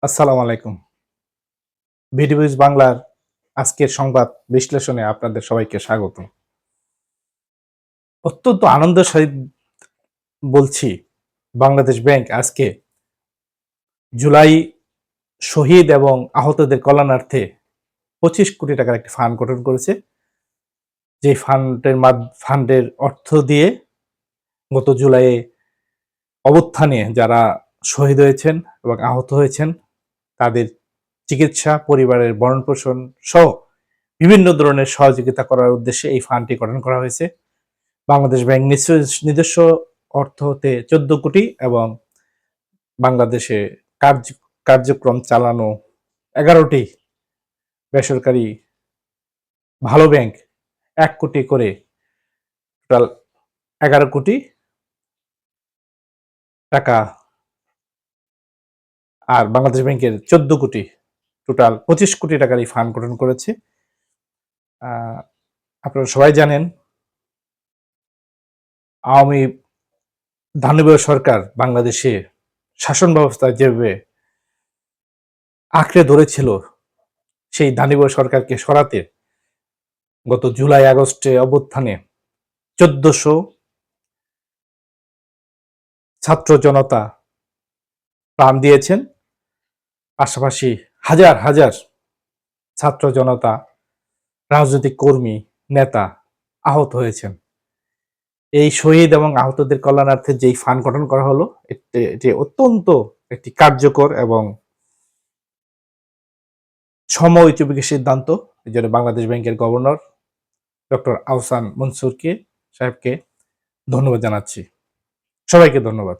আসসালামু আলাইকুম। ভিডিওস বাংলার আজকের সংবাদ বিশ্লেষণে আপনাদের সবাইকে স্বাগত। অত্যন্ত আনন্দের সহিত বলছি, বাংলাদেশ ব্যাংক আজকে জুলাই শহীদ এবং আহতদের কল্যাণার্থে ২৫ কোটি টাকার একটি ফান্ড গঠন করেছে। যেই ফান্ডের অর্থ দিয়ে গত জুলাইয়ে অভ্যুত্থানে যারা শহীদ হয়েছেন এবং আহত হয়েছেন তাদের চিকিৎসা, পরিবারের ভরণ-পোষণ সহ বিভিন্ন ধরনের সহযোগিতা করার উদ্দেশ্যে এই ফান্ডটি গঠন করা হয়েছে। বাংলাদেশ ব্যাংক নিজস্ব অর্থ হতে ১৪ কোটি এবং বাংলাদেশে কার্য কার্যক্রম চালানো ১১টি বেসরকারি ভালো ব্যাংক ১ কোটি করে টোটাল ১১ কোটি টাকা, আর বাংলাদেশ ব্যাংকের ১৪ কোটি, টোটাল ২৫ কোটি টাকার এই ফান্ড গঠন করেছে। আ আপনারা সবাই জানেন আওয়ামী ধানবীয় সরকার বাংলাদেশে শাসন ব্যবস্থা যেভাবে আঁকড়ে ধরেছিল, সেই ধানবীয় সরকারকে সরাতে গত জুলাই আগস্টে অভ্যুত্থানে ১৪০০ ছাত্র জনতা প্রাণ দিয়েছেন। পাশাপাশি হাজার হাজার ছাত্র জনতা, রাজনৈতিক কর্মী, নেতা আহত হয়েছেন। এই শহীদ এবং আহতদের কল্যাণার্থে যেই ফান্ড গঠন করা হলো, এটি অত্যন্ত একটি কার্যকর এবং সময়োপযোগী সিদ্ধান্ত। এজন্য বাংলাদেশ ব্যাংকের গভর্নর ডক্টর আহসান মনসুরকে সাহেবকে ধন্যবাদ জানাচ্ছি। সবাইকে ধন্যবাদ।